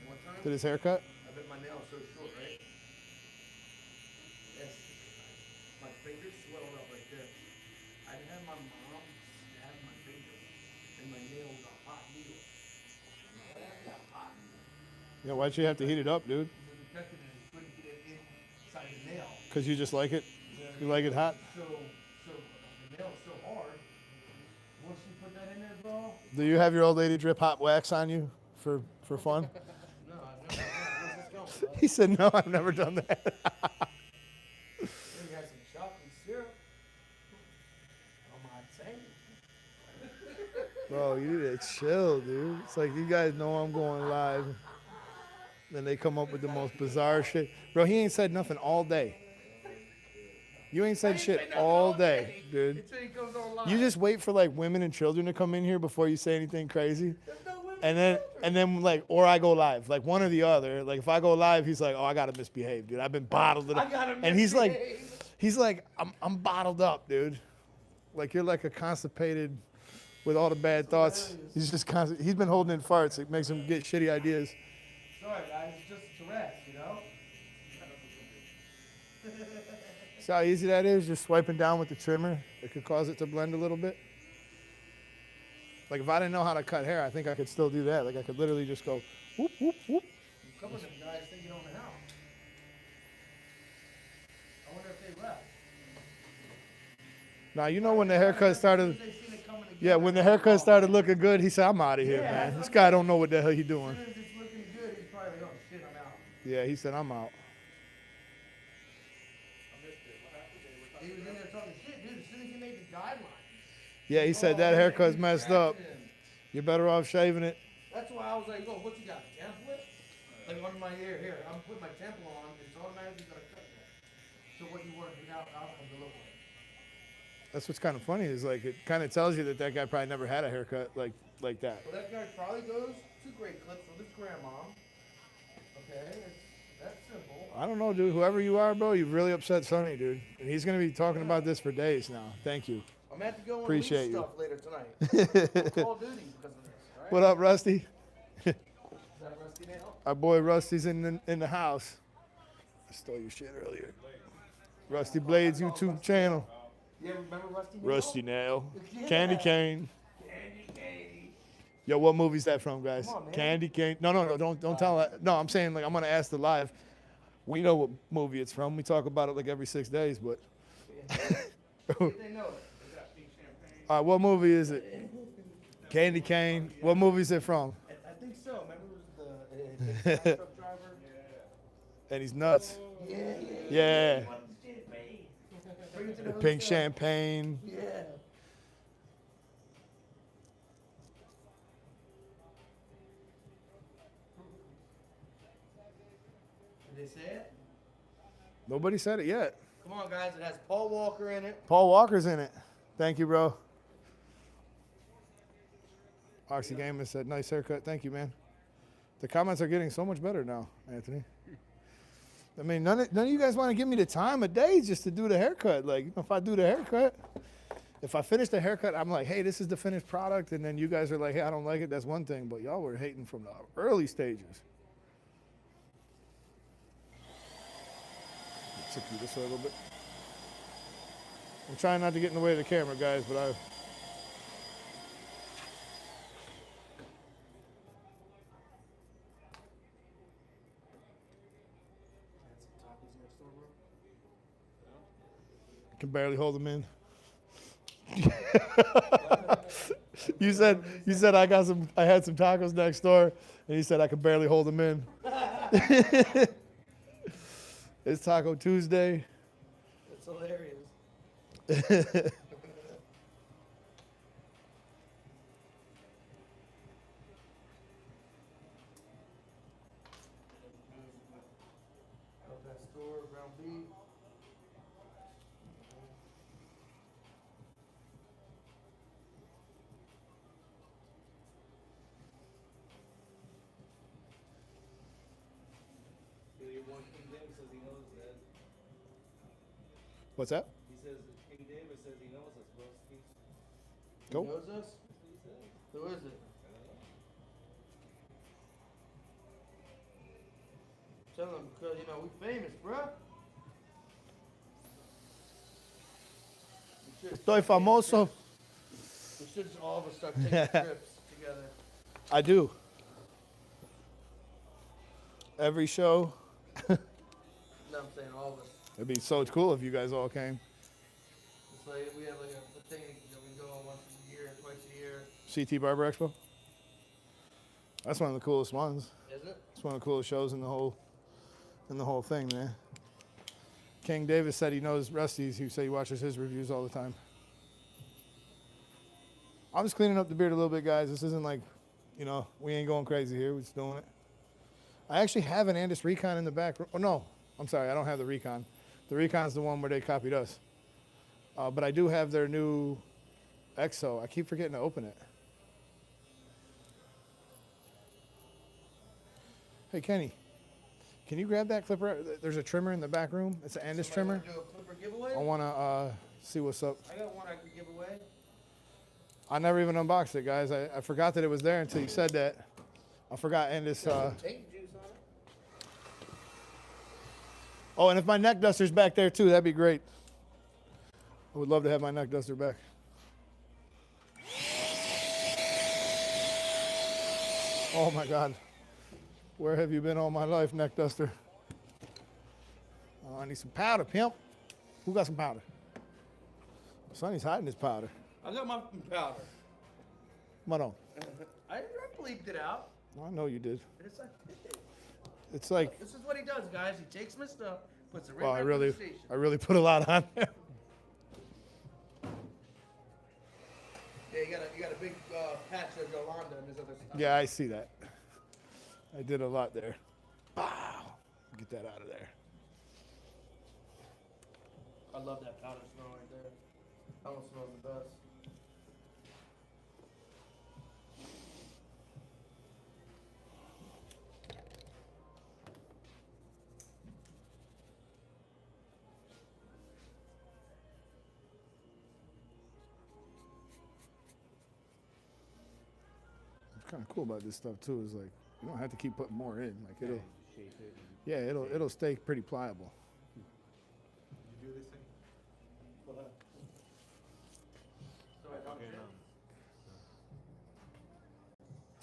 One time, did his haircut. I bet my nail's so short, right? Yes. My fingers swelled up like this. I had my mom stab my finger, and my nail was a hot needle. Hot. Yeah, why'd you have to heat it up, dude? The detective just couldn't get it inside the nail. Because you just like it? You like it hot? So the nail's so hard. Once you put that in there, bro. Do you have your old lady drip hot wax on you for fun? No, I've never. Where's this going? He said, no, I've never done that. You got some chocolate syrup on my table. Bro, you need to chill, dude. It's like you guys know I'm going live. Then they come up with the most bizarre shit. Bro, he ain't said nothing all day. You ain't said shit all day, dude. Until he comes on live. You just wait for like women and children to come in here before you say anything crazy. There's no women And then like, or I go live, like one or the other. Like if I go live, he's like, oh, I gotta misbehave, dude. I've been bottled up. I gotta And he's misbehave. like, I'm bottled up, dude. Like you're like a constipated with all the bad thoughts. He's just constant. He's been holding in farts. It makes him get shitty ideas. Sorry, guys. It's just Tourette's, you know? See how easy that is? Just swiping down with the trimmer. It could cause it to blend a little bit. Like if I didn't know how to cut hair, I think I could still do that. Like I could literally just go whoop, whoop, whoop. A couple of them guys think you own the house. I wonder if they left. Now, you know when the haircut started, They seen it coming together. yeah, when the haircut started looking good, he said, I'm out of here, Yeah, man. This guy don't know what the hell he doing. As soon as it's looking good, he's probably like, oh shit, I'm out. Yeah, he said, I'm out. He was in there talking shit, dude. As soon as he made the guidelines. Yeah, he said that haircut's messed up. You're better off shaving it. That's why I was like, oh, what's he got, a template? Like under my ear, here, I'm putting my temple on, it's automatically gonna cut that. So what you want the outcome to look like. That's what's kind of funny is like, it kind of tells you that that guy probably never had a haircut like that. Well, that guy probably goes to great clips with his grandma. Okay, it's that simple. I don't know, dude. Whoever you are, bro, you've really upset Sonny, dude. And he's going to be talking about this for days now. Thank you. I'm gonna have to go and Appreciate read you. stuff later tonight. Call of Duty because of this, right? What up, Rusty? Is that Rusty now? Our boy Rusty's in the house. I stole your shit earlier. Rusty Blades YouTube channel. You ever remember Rusty Nail? Rusty Nail. Yeah. Candy Cane. Candy cane. Yo, what movie's that from, guys? Come on, man. Candy Cane. No, don't tell that. No, I'm saying like I'm gonna ask the live. We know what movie it's from. We talk about it like every 6 days, but. They know it. All right, what movie is it? Candy Cane. What movie is it from? I think so. Remember it was the truck driver? And he's nuts. Yeah. Yeah. Bring it to the Pink hotel. champagne. Yeah. Did they say it? Nobody said it yet. Come on, guys. It has Paul Walker in it. Paul Walker's in it. Thank you, bro. Oxy Gamer said, nice haircut. Thank you, man. The comments are getting so much better now, Anthony. I mean, none of you guys want to give me the time of day just to do the haircut. Like, if I do the haircut, if I finish the haircut, I'm like, hey, this is the finished product. And then you guys are like, hey, I don't like it. That's one thing. But y'all were hating from the early stages. Tip you this way a little bit. I'm trying not to get in the way of the camera, guys, but I... can barely hold them in. you said I had some tacos next door, and he said I could barely hold them in. It's Taco Tuesday. It's hilarious. El Pastor, ground beef. Your boy King David says he knows that. What's that? He says King David says he knows us, Rusty. Go. He knows us? Who is it? Tell him because, you know, we famous, bruh. Estoy famoso. We should just all of us start taking trips together. I do. Every show. No, I'm saying all of us. It'd be so cool if you guys all came. It's like we have like a thing that we go on once a year, twice a year. CT Barber Expo. That's one of the coolest ones. Is it? It's one of the coolest shows in the whole thing, man. King Davis said he knows Rusty's. He said he watches his reviews all the time. I'm just cleaning up the beard a little bit, guys. This isn't like, you know, we ain't going crazy here. We're just doing it. I actually have an Andis Recon in the back. Oh, no. I'm sorry. I don't have the Recon. The Recon's the one where they copied us. But I do have their new EXO. I keep forgetting to open it. Hey, Kenny. Can you grab that clipper? There's a trimmer in the back room. It's an Andis trimmer. Do a clipper giveaway? I want to see what's up. I got one I could give away. I never even unboxed it, guys. I forgot that it was there until you said that. I forgot Andis. Tape juice on it. Oh, and if my neck duster's back there too, that'd be great. I would love to have my neck duster back. Oh my God. Where have you been all my life, neck duster? Oh, I need some powder, pimp. Who got some powder? Sonny's hiding his powder. I got my powder. Come on. I bleeped it out. I know you did. It's like, It's like, this is what he does, guys. He takes my stuff, puts it right well, back on the station. I really put a lot on there. Yeah, you got a big patch of Yolanda and his other stuff. Yeah, I see that. I did a lot there. Wow. Get that out of there. I love that powder smell right there. That one smells the best. What's kind of cool about this stuff too is like you don't have to keep putting more in. Like it'll, Shape it. yeah, it'll stay pretty pliable. You do this thing?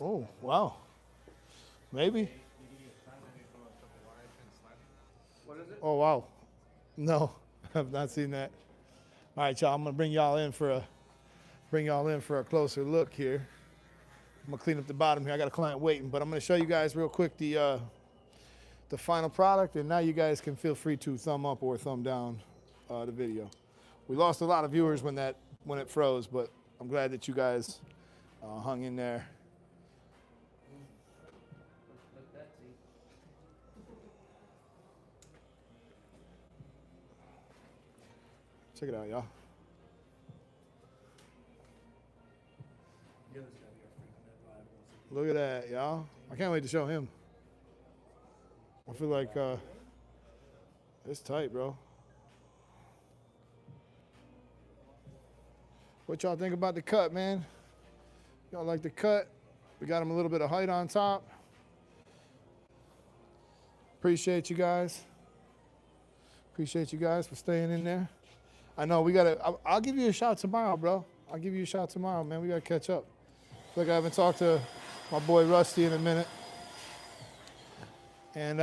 Oh wow. Maybe. What is it? Oh wow. No, I've not seen that. All right, y'all. I'm gonna bring y'all in for a closer look here. I'm gonna clean up the bottom here. I got a client waiting, but I'm gonna show you guys real quick the final product, and now you guys can feel free to thumb up or thumb down the video. We lost a lot of viewers when it froze, but I'm glad that you guys hung in there. Let that see. Check it out, y'all. Look at that, y'all. I can't wait to show him. I feel like it's tight, bro. What y'all think about the cut, man? Y'all like the cut? We got him a little bit of height on top. Appreciate you guys. Appreciate you guys for staying in there. I know we gotta, I'll give you a shot tomorrow, bro. I'll give you a shot tomorrow, man. We gotta catch up. Look, I haven't talked to my boy Rusty in a minute. And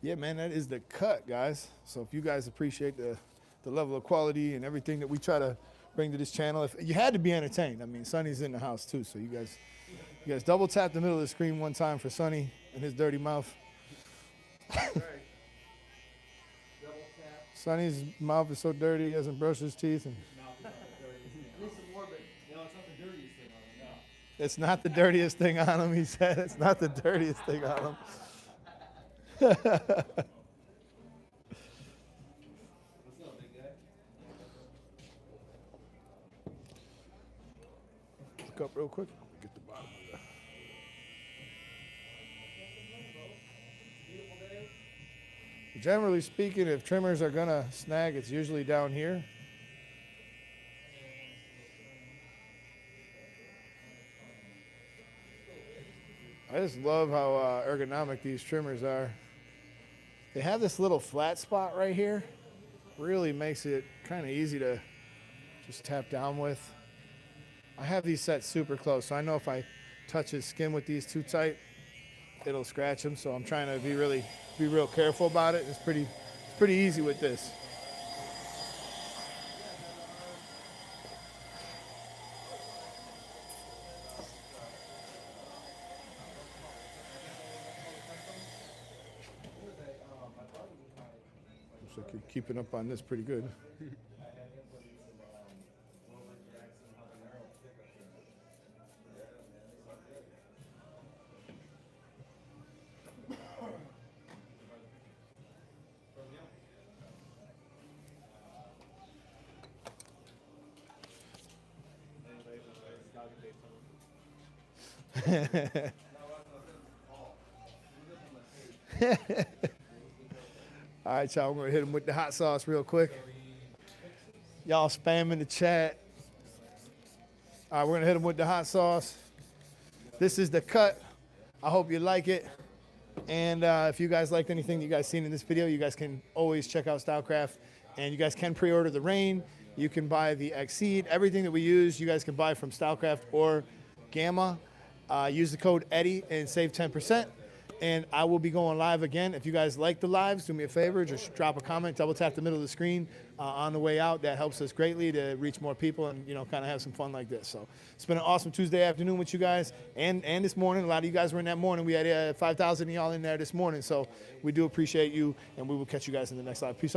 yeah, man, that is the cut, guys. So if you guys appreciate the level of quality and everything that we try to bring to this channel, if you had to be entertained. I mean, Sonny's in the house too, so you guys double tap the middle of the screen one time for Sonny and his dirty mouth. Right. Double tap. Sonny's mouth is so dirty he hasn't brushed his teeth, and I need some more, but You know, it's not the dirtiest thing on it, no. it's not the dirtiest thing on him. He said it's not the dirtiest thing on him. What's up, big guy? Look up real quick. Get the bottom of that. Generally speaking, if trimmers are gonna snag, it's usually down here. I just love how ergonomic these trimmers are. They have this little flat spot right here. Really makes it kind of easy to just tap down with. I have these set super close, so I know if I touch his skin with these too tight, it'll scratch him. So I'm trying to be real careful about it. It's pretty easy with this. Looks like you're keeping up on this pretty good. All right, y'all, we're gonna hit him with the hot sauce real quick. Y'all spam in the chat. All right, we're gonna hit him with the hot sauce. This is the cut. I hope you like it. And if you guys liked anything that you guys seen in this video, you guys can always check out Stylecraft. And you guys can pre-order the Rain. You can buy the Exceed. Everything that we use, you guys can buy from Stylecraft or Gamma. Use the code Eddie and save 10%. And I will be going live again. If you guys like the lives, do me a favor, just drop a comment, double tap the middle of the screen on the way out. That helps us greatly to reach more people and, you know, kind of have some fun like this. So it's been an awesome Tuesday afternoon with you guys and this morning. A lot of you guys were in that morning. We had 5,000 of y'all in there this morning. So we do appreciate you, and we will catch you guys in the next live. Peace.